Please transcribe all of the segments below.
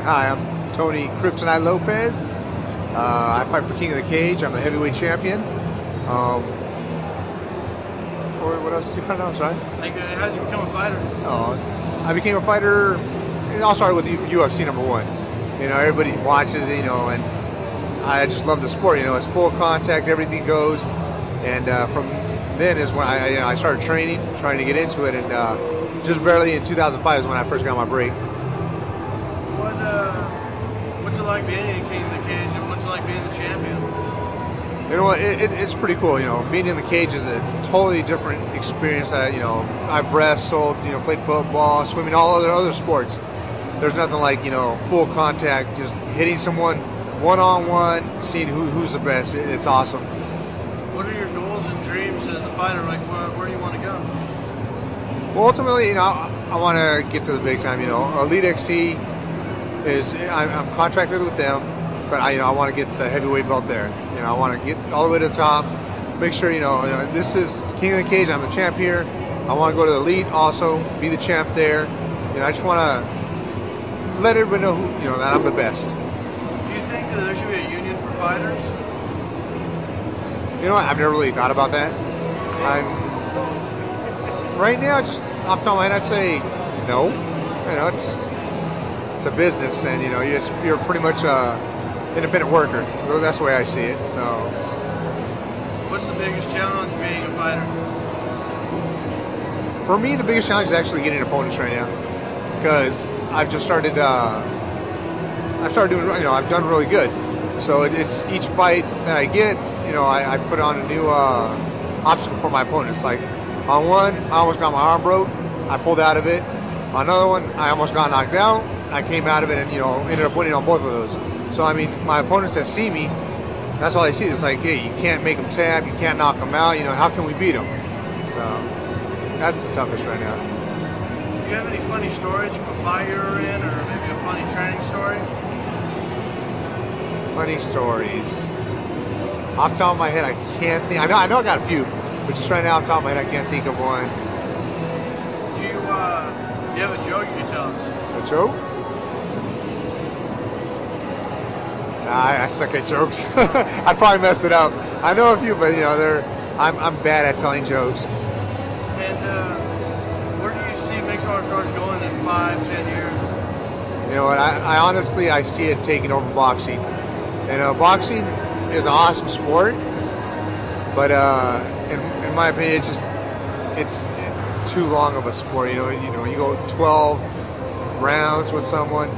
Hi, I'm Tony Kryptonite Lopez. I fight for King of the Cage. I'm the heavyweight champion. What else did you find out? Sorry? How did you become a fighter? I became a fighter. It all started with UFC #1. You know, everybody watches it, you know, and I just love the sport. You know, it's full contact, everything goes. And from then is when I started training, trying to get into it, and just barely in 2005 is when I first got my break. What's it like being in King of the Cage, and what's it like being the champion? You know what? It's pretty cool. You know, being in the cage is a totally different experience. That I've wrestled, played football, swimming, all other sports. There's nothing like full contact, just hitting someone one-on-one, seeing who's the best. It's awesome. What are your goals and dreams as a fighter? Like, where do you want to go? Well, ultimately, I want to get to the big time. Elite XC is I'm contracted with them, but I want to get the heavyweight belt there. I want to get all the way to the top. Make sure this is King of the Cage. I'm the champ here. I want to go to the elite also, be the champ there. I just want to let everybody know that I'm the best. Do you think that there should be a union for fighters? You know what? I've never really thought about that. Right now, just off the top of my head, I'd say no. It's a business, and you're pretty much independent worker. That's the way I see it. So, what's the biggest challenge being a fighter? For me, the biggest challenge is actually getting opponents right now, because I've just started. I've started doing. I've done really good. So it's each fight that I get. I put on a new obstacle for my opponents. Like on one, I almost got my arm broke. I pulled out of it. On another one, I almost got knocked out. I came out of it and ended up winning on both of those. So I mean, my opponents that see me, that's all they see. It's like, hey, you can't make them tap, you can't knock them out. How can we beat them? So that's the toughest right now. Do you have any funny stories from a fight you were in, or maybe a funny training story? Funny stories. Off the top of my head, I can't think. I know I got a few, but just right now, off the top of my head, I can't think of one. Do you have a joke you can tell us? A joke? I suck at jokes. I'd probably mess it up. I know a few, but I'm bad at telling jokes. And where do you see mixed martial arts going in 5-10 years? You know what? I honestly see it taking over boxing. And boxing is an awesome sport, but in my opinion, it's too long of a sport. You go 12 rounds with someone,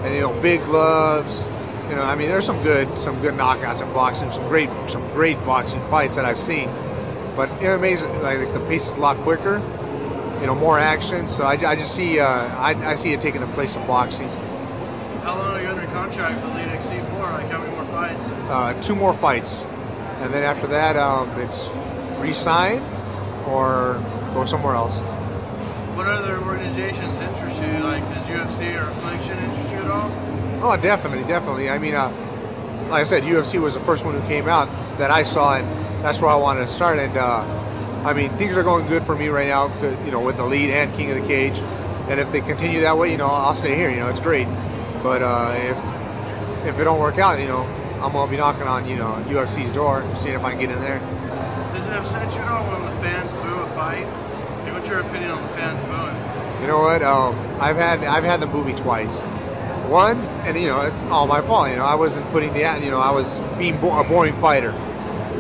and big gloves. I mean, there's some good knockouts in boxing, some great boxing fights that I've seen. But MMA is like the pace is a lot quicker, more action. So I just see I see it taking the place of boxing. How long are you under contract with Elite XC for? Like, how many more fights? 2 more fights, and then after that, it's re-sign or go somewhere else. What other organizations interest you? Like, does UFC or Affliction interest you at all? Oh, definitely. I mean, like I said, UFC was the first one who came out that I saw, and that's where I wanted to start. And I mean, things are going good for me right now, with the Elite and King of the Cage. And if they continue that way, I'll stay here. It's great. But if it don't work out, I'm gonna be knocking on UFC's door, seeing if I can get in there. Does it upset you at all when the fans boo a fight? What's your opinion on the fans booing? You know what? I've had them boo me twice. One, and it's all my fault. I wasn't putting I was being a boring fighter.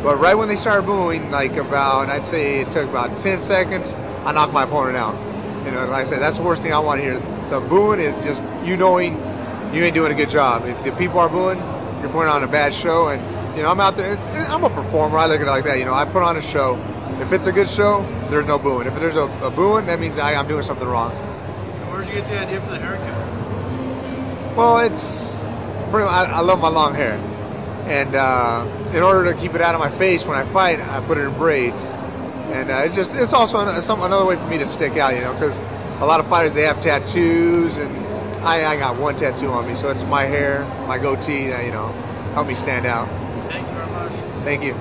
But right when they started booing, like I'd say it took about 10 seconds, I knocked my opponent out. Like I said, that's the worst thing I want to hear. The booing is just knowing you ain't doing a good job. If the people are booing, you're putting on a bad show. And I'm out there. I'm a performer. I look at it like that. I put on a show. If it's a good show, there's no booing. If there's a booing, that means I'm doing something wrong. And where'd you get the idea for the haircut? Well, it's pretty much, I love my long hair, and in order to keep it out of my face when I fight, I put it in braids, and it's also another way for me to stick out, because a lot of fighters, they have tattoos, and I got one tattoo on me, so it's my hair, my goatee that help me stand out. Thank you very much. Thank you.